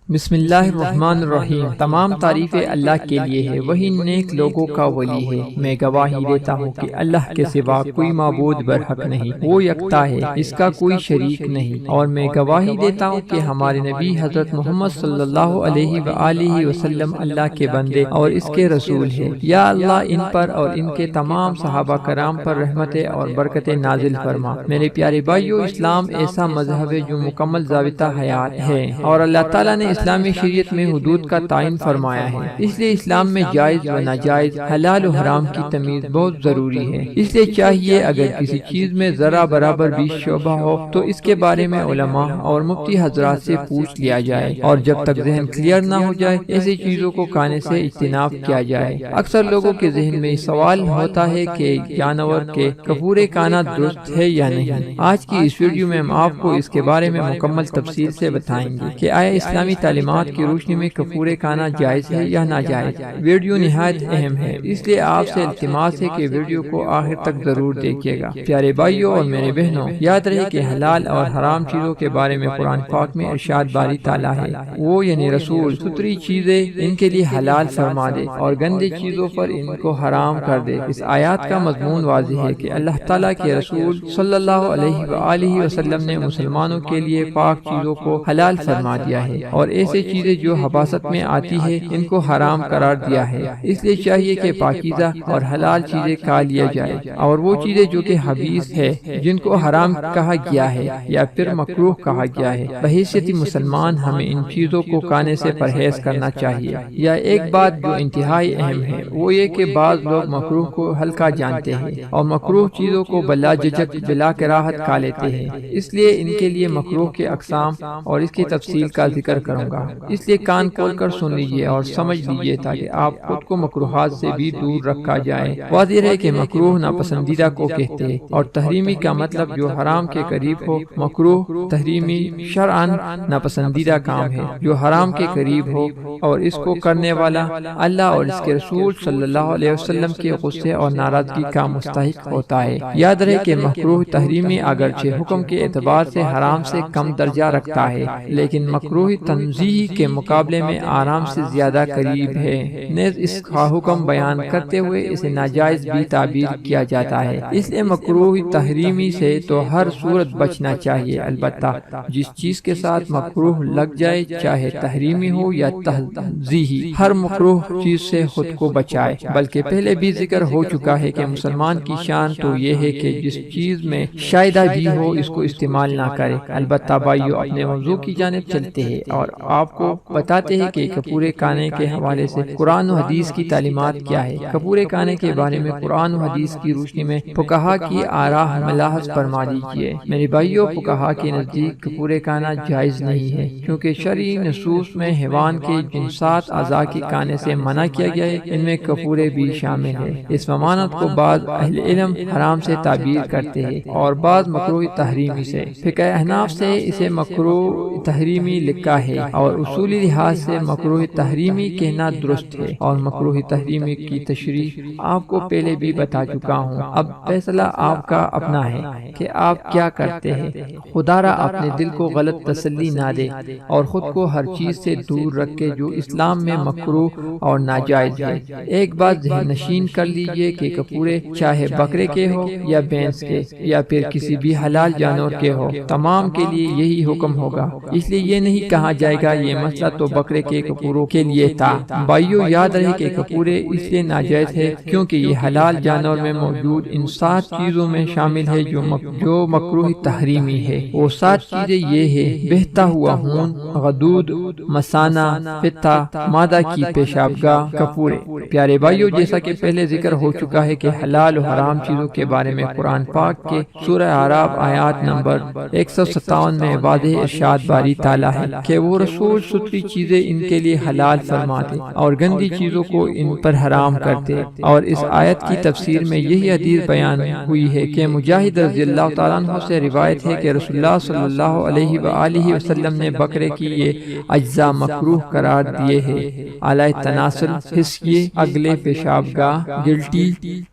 بسم اللہ الرحمن الرحیم۔ تمام تعریفیں اللہ کے لیے ہے، وہی نیک لوگوں کا ولی ہے۔ میں گواہی دیتا ہوں کہ اللہ کے سوا کوئی معبود برحق نہیں، وہ یکتا ہے، اس کا کوئی شریک نہیں۔ اور میں گواہی دیتا ہوں کہ ہمارے نبی حضرت محمد صلی اللہ علیہ وآلہ وسلم اللہ کے بندے اور اس کے رسول ہیں۔ یا اللہ ان پر اور ان کے تمام صحابہ کرام پر رحمتیں اور برکتیں نازل فرما۔ میرے پیارے بھائیو، اسلام ایسا مذہب ہے جو مکمل ضابطہ حیات ہے، اور اللہ تعالیٰ نے اسلامی شریعت میں حدود کا تعین فرمایا ہے۔ اس لیے اسلام میں جائز و ناجائز، حلال و حرام کی تمیز بہت ضروری ہے۔ اس لیے چاہیے اگر کسی چیز میں ذرا برابر بھی شبہ ہو تو اس کے بارے میں علماء اور مفتی حضرات سے پوچھ لیا جائے، اور جب تک ذہن کلیئر نہ ہو جائے ایسی چیزوں کو کھانے سے اجتناب کیا جائے۔ اکثر لوگوں کے ذہن میں سوال ہوتا ہے کہ جانور کے کپورے کھانا درست ہے یا نہیں۔ آج کی اس ویڈیو میں ہم آپ کو اس کے بارے میں مکمل تفصیل سے بتائیں گے کہ آیا اسلامی تعلیمات کی روشنی میں کپورے کھانا جائز ہے یا ناجائز۔ ویڈیو نہایت اہم ہے، اس لیے آپ سے التماس ہے کہ ویڈیو کو آخر تک ضرور دیکھیے گا۔ پیارے بھائیوں اور میرے بہنوں، یاد رہے کہ حلال اور حرام چیزوں کے بارے میں قرآن پاک میں ارشاد باری تعالیٰ ہے، وہ یعنی رسول ستری چیزیں ان کے لیے حلال فرما دے اور گندی چیزوں پر ان کو حرام کر دے۔ اس آیات کا مضمون واضح ہے کہ اللہ تعالیٰ کے رسول صلی اللہ علیہ وآلہ وسلم نے مسلمانوں کے لیے پاک چیزوں کو حلال فرما دیا ہے، اور ایسے چیزیں جو حباست میں آتی ہے ان کو حرام قرار دیا ہے۔ اس لیے چاہیے کہ پاکیزہ اور حلال چیزیں کھا لیا جائے، اور وہ چیزیں جو کہ خبیث ہے، جن کو حرام کہا گیا ہے یا پھر مکروہ کہا گیا ہے، بحیثیت مسلمان ہمیں ان چیزوں کو کھانے سے پرہیز کرنا چاہیے۔ یا ایک بات جو انتہائی اہم ہے وہ یہ کہ بعض لوگ مکروہ کو ہلکا جانتے ہیں اور مکروہ چیزوں کو بلا جھجک بلا کراہت کھا لیتے ہیں۔ اس لیے ان کے لیے مکروہ کے اقسام اور اس کی تفصیل کا ذکر کروں گا، اس لیے کان کھول کر سن لیجئے اور سمجھ لیجئے تاکہ آپ خود کو مکروہات سے بھی دور رکھا جائے۔ واضح ہے کہ مکروہ ناپسندیدہ کو کہتے ہیں، اور تحریمی کا مطلب جو حرام کے قریب ہو۔ مکروہ تحریمی شرعاً ناپسندیدہ کام ہے جو حرام کے قریب ہو، اور اس کو کرنے والا اللہ اور اس کے رسول صلی اللہ علیہ وسلم کے غصے اور ناراضگی کا مستحق ہوتا ہے۔ یاد رہے کہ مکروہ تحریمی اگرچہ حکم کے اعتبار سے حرام سے کم درجہ رکھتا ہے، لیکن مکروہ تنزیہی کے مقابلے میں آرام سے زیادہ قریب ہے۔ نیز اس کا حکم بیان کرتے ہوئے اسے ناجائز بھی تعبیر کیا جاتا ہے۔ اس لیے مکروہ تحریمی سے تو ہر صورت بچنا چاہیے، البتہ جس چیز کے ساتھ مکروہ لگ جائے، چاہے تحریمی ہو یا تنزیہی، ہر مکروہ چیز سے خود کو بچائے۔ بلکہ پہلے بھی ذکر ہو چکا ہے کہ مسلمان کی شان تو یہ ہے کہ جس چیز میں شائدہ بھی ہو اس کو استعمال نہ کرے۔ البتہ بھائیو، اپنے موضوع کی جانب چلتے ہیں اور آپ کو بتاتے ہیں کہ کپورے کھانے کے حوالے سے قرآن و حدیث کی تعلیمات کیا ہے۔ کپورے کھانے کے بارے میں قرآن و حدیث کی روشنی میں فقہا کی آراء ملاحظ فرما دیجیے۔ میرے بھائیوں، فقہا کے نزدیک کپورے کھانا جائز نہیں ہے، کیونکہ شرعی نصوص میں حیوان کے جن 7 اعضاء کے کھانے سے منع کیا گیا ہے، ان میں کپورے بھی شامل ہے۔ اس ممانعت کو بعض اہل علم حرام سے تعبیر کرتے ہیں اور بعض مکروہ تحریمی سے۔ فقہ احناف سے اسے مکروہ تحریمی لکھا ہے، اور اصولی لحاظ سے مکروہ تحریمی کہنا درست ہے، اور مکروہ تحریمی کی تشریح آپ کو پہلے بھی بتا چکا ہوں۔ اب فیصلہ آپ کا اپنا ہے کہ آپ کیا کرتے ہیں۔ خدا را اپنے دل کو غلط تسلی نہ دے اور خود کو ہر چیز سے دور رکھے جو اسلام میں مکروہ اور ناجائز ہے۔ ایک بات ذہن نشین کر لیجئے کہ کپورے چاہے بکرے کے ہو یا بھینس کے یا پھر کسی بھی حلال جانور کے ہو، تمام کے لیے یہی حکم ہوگا۔ اس لیے یہ نہیں کہا جائے گا یہ مسئلہ تو بکرے کے کپوروں کے لیے تھا۔ بھائیو، یاد رہے کہ کپورے اس لیے ناجائز ہے کیونکہ یہ حلال جانور میں موجود ان 7 چیزوں میں شامل ہے جو مکروہ تحریمی ہے۔ وہ 7 چیزیں یہ ہے: بہتا ہوا خون، غدود، مثانہ، پتہ، مادہ کی پیشابگاہ، کپورے۔ پیارے بھائیو، جیسا کہ پہلے ذکر ہو چکا ہے کہ حلال و حرام چیزوں کے بارے میں قرآن پاک کے سورہ اعراف آیات نمبر 157 میں واضح ارشاد باری تعالیٰ ہے کہ وہ رسول ستری چیزیں ان کے لیے حلال فرماتے اور گندی چیزوں کو ان پر حرام کرتے۔ اور اس آیت کی تفسیر میں یہی حدیث بیان ہوئی ہے کہ مجاہد رضی اللہ تعالیٰ عنہ سے روایت ہے کہ رسول اللہ صلی اللہ علیہ وآلہ وسلم نے بکرے کی یہ اجزاء مکروہ قرار دیے ہیں: اعلی تناسل، حصیے، اگلے پیشابگاہ، گلٹی،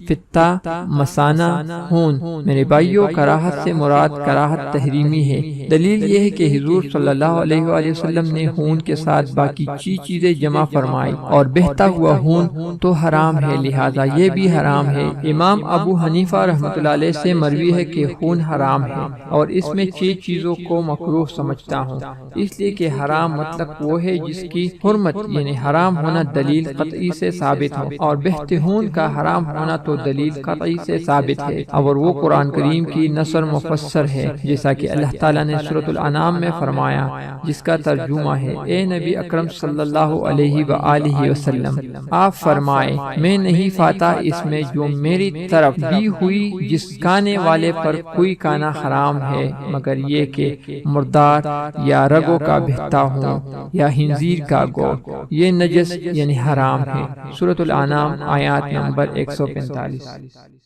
فتہ، مثانہ، خون۔ میرے بھائیوں، کراہت سے مراد کراہت تحریمی ہے۔ دلیل یہ ہے کہ حضور صلی اللہ علیہ وآلہ وسلم وسلم نے خون کے ساتھ باقی چیزیں جمع فرمائی اور بہتا ہوا خون تو حرام ہے، لہذا یہ بھی حرام ہے۔ امام ابو حنیفہ رحمۃ اللہ علیہ سے مروی ہے کہ خون حرام ہے اور اس میں 6 چیزوں کو مکروہ سمجھتا ہوں، اس لیے کہ حرام مطلق وہ ہے جس کی حرمت یعنی حرام ہونا دلیل قطعی سے ثابت ہو، اور بہتے خون کا حرام ہونا تو دلیل قطعی سے ثابت ہے، اور وہ قرآن کریم کی نصر مفسر ہے، جیسا کہ اللہ تعالیٰ نے سورۃ الانعام میں فرمایا، جس کا ترجمہ ہے: اے نبی اکرم صلی اللہ علیہ وآلہ وسلم، آپ فرمائے میں نہیں پاتا اس میں جو میری طرف دی ہوئی جس کانے والے پر کوئی کانا حرام ہے مگر یہ کہ مردار یا رگوں کا بہتا ہوں یا خنزیر کا گوشت، یہ نجس یعنی حرام ہے۔ سورۃ الانعام آیات نمبر 145۔